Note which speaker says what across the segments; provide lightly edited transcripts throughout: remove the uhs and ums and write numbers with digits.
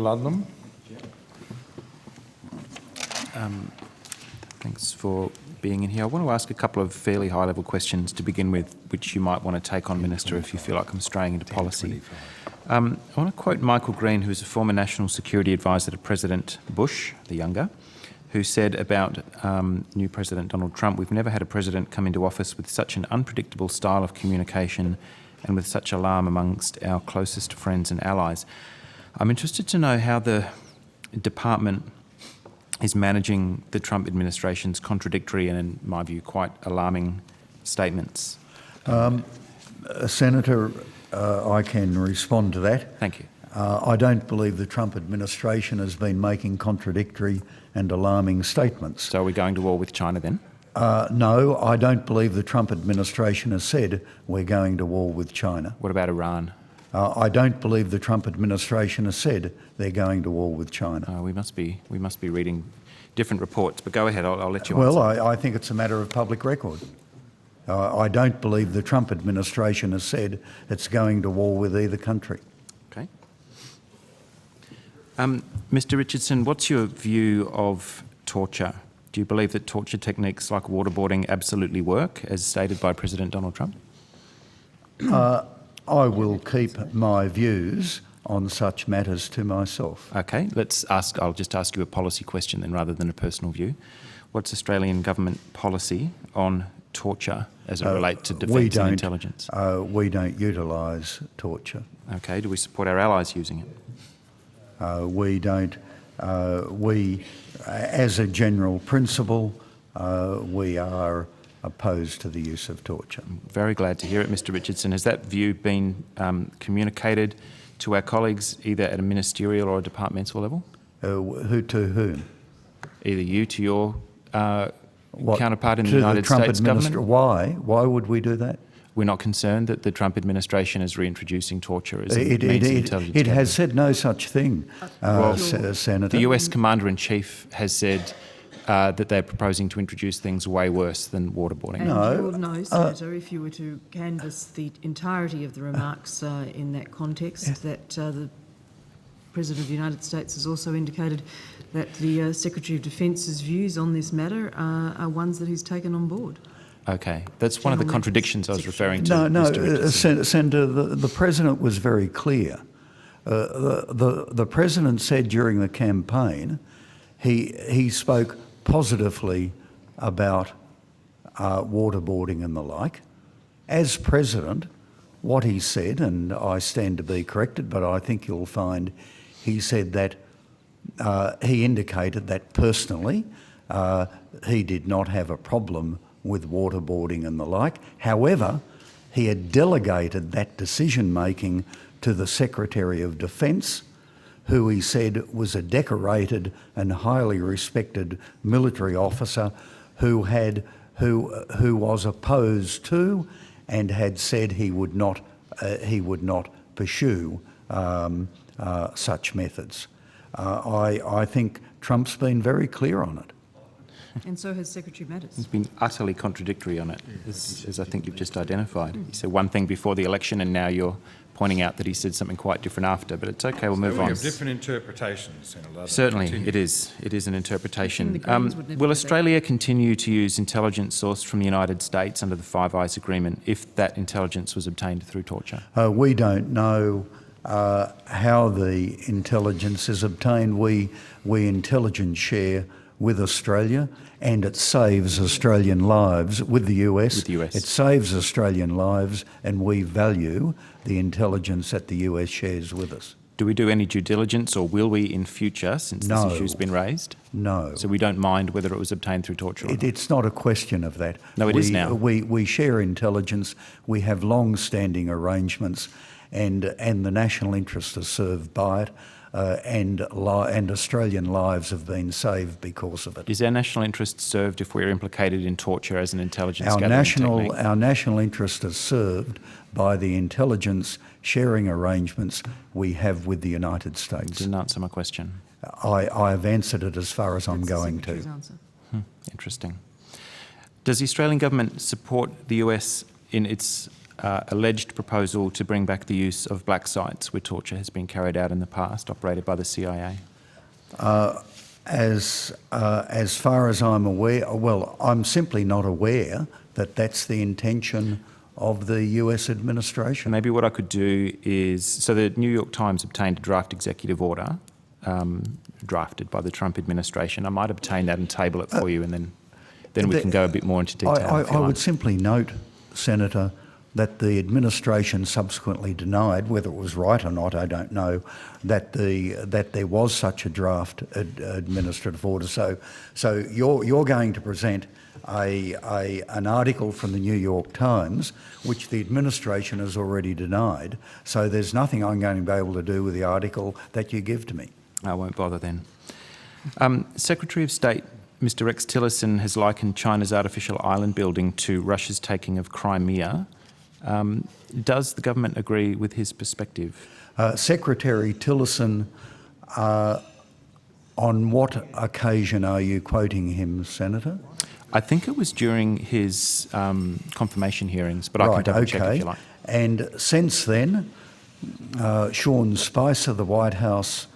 Speaker 1: Ludlam.
Speaker 2: Thanks for being in here. I want to ask a couple of fairly high-level questions to begin with, which you might want to take on, Minister, if you feel like I'm straying into policy. I want to quote Michael Green, who is a former National Security Advisor to President Bush, the younger, who said about new President Donald Trump, "We've never had a president come into office with such an unpredictable style of communication and with such alarm amongst our closest friends and allies." I'm interested to know how the department is managing the Trump administration's contradictory and, in my view, quite alarming statements.
Speaker 3: Senator, I can respond to that.
Speaker 2: Thank you.
Speaker 3: I don't believe the Trump administration has been making contradictory and alarming statements.
Speaker 2: So are we going to war with China then?
Speaker 3: No, I don't believe the Trump administration has said we're going to war with China.
Speaker 2: What about Iran?
Speaker 3: I don't believe the Trump administration has said they're going to war with China.
Speaker 2: We must be reading different reports, but go ahead, I'll let you
Speaker 3: Well,
Speaker 2: answer.
Speaker 3: I think it's a matter of public record. I don't believe the Trump administration has said it's going to war with either country.
Speaker 2: Okay. Mr. Richardson, what's your view of torture? Do you believe that torture techniques like waterboarding absolutely work, as stated by President Donald Trump?
Speaker 3: I will keep my views on such matters to myself.
Speaker 2: Okay, I'll just ask you a policy question then rather than a personal view. What's Australian government policy on torture as it relates to defence and intelligence?
Speaker 3: We don't utilise torture.
Speaker 2: Okay, do we support our allies using it?
Speaker 3: We don't. As a general principle, we are opposed to the use of torture.
Speaker 2: Very glad to hear it, Mr. Richardson. Has that view been communicated to our colleagues either at a ministerial or a departmental level?
Speaker 3: Who to whom?
Speaker 2: Either you to your counterpart in the
Speaker 3: To
Speaker 2: United
Speaker 3: Trump
Speaker 2: States government?
Speaker 3: Why? Why would we do that?
Speaker 2: We're not concerned that the Trump administration is reintroducing torture as a means of intelligence
Speaker 3: It has
Speaker 2: gathering?
Speaker 3: said no such thing, Senator.
Speaker 2: The US Commander-in-Chief has said that they're proposing to introduce things way worse than waterboarding.
Speaker 4: And you will know, Senator, if you were to canvass the entirety of the remarks in that context, that the President of the United States has also indicated that the Secretary of Defence's views on this matter are ones that he's taken on board.
Speaker 2: Okay, that's one of the
Speaker 4: General
Speaker 2: contradictions I was referring to.
Speaker 3: No,
Speaker 2: Mr. Richardson.
Speaker 3: Senator, the President was very clear. The President said during the campaign, he spoke positively about waterboarding and the like. As President, what he said, and I stand to be corrected, but I think you'll find he said that he indicated that personally he did not have a problem with waterboarding and the like. However, he had delegated that decision-making to the Secretary of Defence, who he said was a decorated and highly respected military officer who was opposed to and had said he would not pursue such methods. I think Trump's been very clear on it.
Speaker 4: And so has Secretary Mattis.
Speaker 2: He's been utterly contradictory on it, as I think you've just identified. He said one thing before the election and now you're pointing out that he said something quite different after, but it's okay, we'll move on.
Speaker 1: We have different interpretations, Senator Ludlam.
Speaker 2: Certainly, it is. It is an interpretation.
Speaker 4: The Greens would never
Speaker 2: Will
Speaker 4: do
Speaker 2: Australia continue to use intelligence sourced from the United States under the Five Eyes Agreement if that intelligence was obtained through torture?
Speaker 3: We don't know how the intelligence is obtained. We intelligence share with Australia, and it saves Australian lives with the US.
Speaker 2: With the US.
Speaker 3: It saves Australian lives, and we value the intelligence that the US shares with us.
Speaker 2: Do we do any due diligence, or will we in future, since
Speaker 3: No.
Speaker 2: this issue's been raised?
Speaker 3: No.
Speaker 2: So we don't mind whether it was obtained through torture or not?
Speaker 3: It's not a question of that.
Speaker 2: No, it is now.
Speaker 3: We share intelligence. We have long-standing arrangements, and the national interest is served by it, and Australian lives have been saved because of it.
Speaker 2: Is our national interest served if we're implicated in torture as an intelligence gathering technique?
Speaker 3: Our national interest is served by the intelligence sharing arrangements we have with the United States.
Speaker 2: Didn't answer my question.
Speaker 3: I have answered it as far as I'm going to.
Speaker 4: Secretary's answer.
Speaker 2: Interesting. Does the Australian government support the US in its alleged proposal to bring back the use of black sites where torture has been carried out in the past, operated by the CIA?
Speaker 3: As far as I'm aware, well, I'm simply not aware that that's the intention of the US administration.
Speaker 2: Maybe what I could do is, so the New York Times obtained a draft executive order drafted by the Trump administration. I might obtain that and table it for you, and then we can go a bit more into detail.
Speaker 3: I would simply note, Senator, that the administration subsequently denied, whether it was right or not, I don't know, that there was such a draft administrative order. So you're going to present an article from the New York Times, which the administration has already denied. So there's nothing I'm going to be able to do with the article that you give to me.
Speaker 2: I won't bother then. Secretary of State Mr. Rex Tillerson has likened China's artificial island building to Russia's taking of Crimea. Does the government agree with his perspective?
Speaker 3: Secretary Tillerson, on what occasion are you quoting him, Senator?
Speaker 2: I think it was during his confirmation hearings, but I can double check if you like.
Speaker 3: And since then, Sean Spicer, the White House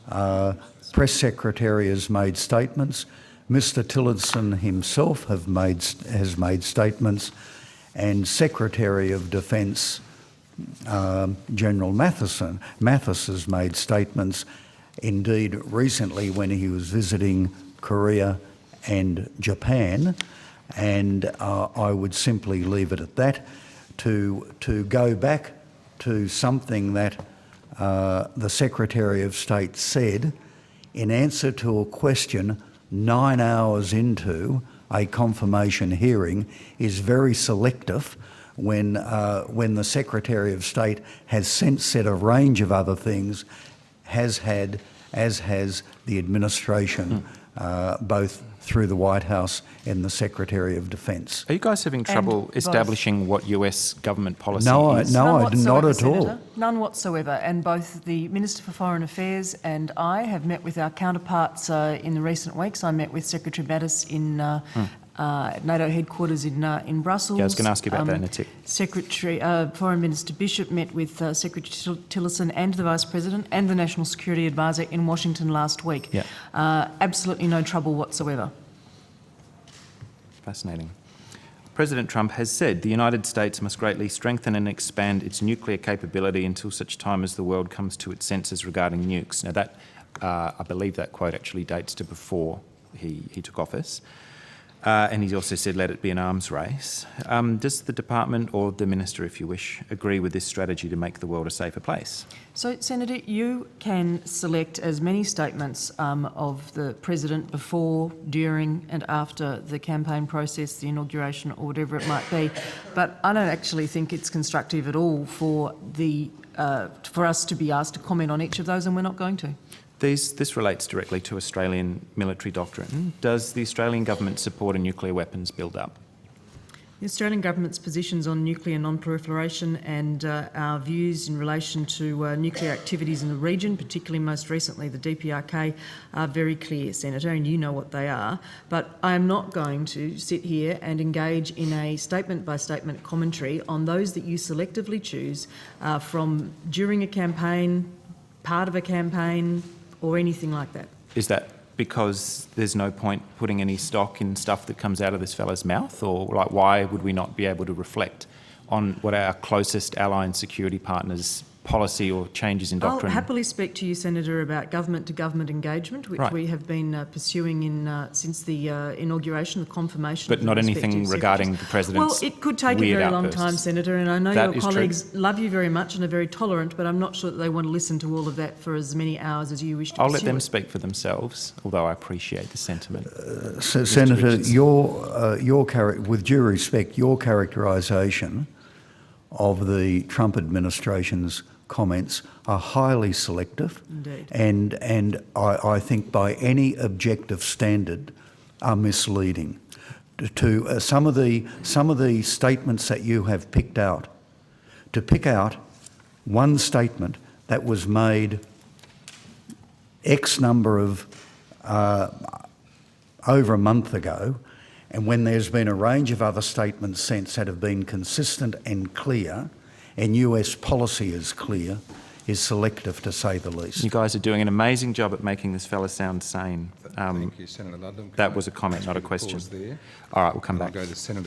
Speaker 3: press secretary, has made statements. Mr. Tillerson himself has made statements, and Secretary of Defence General Mathis has made statements. Indeed, recently when he was visiting Korea and Japan, and I would simply leave it at that. To go back to something that the Secretary of State said in answer to a question 9 hours into a confirmation hearing is very selective when the Secretary of State has since said a range of other things, as has the administration, both through the White House and the Secretary of Defence.
Speaker 2: Are you guys having trouble establishing what US government policy is?
Speaker 3: No, not at all.
Speaker 4: Senator. None whatsoever. And both the Minister for Foreign Affairs and I have met with our counterparts in the recent weeks. I met with Secretary Mattis in NATO headquarters in Brussels.
Speaker 2: Yeah, I was going to ask you about that in a tick.
Speaker 4: Foreign Minister Bishop met with Secretary Tillerson and the Vice President and the National Security Advisor in Washington last week.
Speaker 2: Yeah.
Speaker 4: Absolutely no trouble whatsoever.
Speaker 2: Fascinating. President Trump has said the United States must greatly strengthen and expand its nuclear capability until such time as the world comes to its senses regarding nukes. Now that, I believe that quote actually dates to before he took office. And he's also said, let it be an arms race. Does the department, or the minister, if you wish, agree with this strategy to make the world a safer place?
Speaker 4: So, Senator, you can select as many statements of the President before, during and after the campaign process, the inauguration or whatever it might be, but I don't actually think it's constructive at all for us to be asked to comment on each of those, and we're not going to.
Speaker 2: This relates directly to Australian military doctrine. Does the Australian government support a nuclear weapons build-up?
Speaker 4: The Australian government's positions on nuclear non-proliferation and our views in relation to nuclear activities in the region, particularly most recently the DPRK, are very clear, Senator, and you know what they are. But I am not going to sit here and engage in a statement-by-statement commentary on those that you selectively choose from during a campaign, part of a campaign, or anything like that.
Speaker 2: Is that because there's no point putting any stock in stuff that comes out of this fella's mouth? Or like, why would we not be able to reflect on what our closest ally and security partners' policy or changes in doctrine?
Speaker 4: I'll happily speak to you, Senator, about government-to-government engagement, which we have been pursuing since the inauguration, the confirmation.
Speaker 2: But not anything regarding the President's
Speaker 4: Well, it could take a very long time, Senator, and I know your colleagues love you very much and are very tolerant, but I'm not sure that they want to listen to all of that for as many hours as you wish to
Speaker 2: I'll let them speak for themselves, although I appreciate the sentiment.
Speaker 3: Senator, with due respect, your characterisation of the Trump administration's comments are highly selective.
Speaker 4: Indeed.
Speaker 3: And I think by any objective standard are misleading. To some of the statements that you have picked out, to pick out one statement that was made X number of over a month ago, And when there's been a range of other statements since that have been consistent and clear, and US policy is clear, is selective to say the least.
Speaker 2: You guys are doing an amazing job at making this fella sound sane.
Speaker 1: Thank you, Senator Ludlam.
Speaker 2: That was a comment, not a question.
Speaker 1: Pause there.
Speaker 2: All right, we'll come
Speaker 1: And I'll
Speaker 2: back.
Speaker 1: go to Senator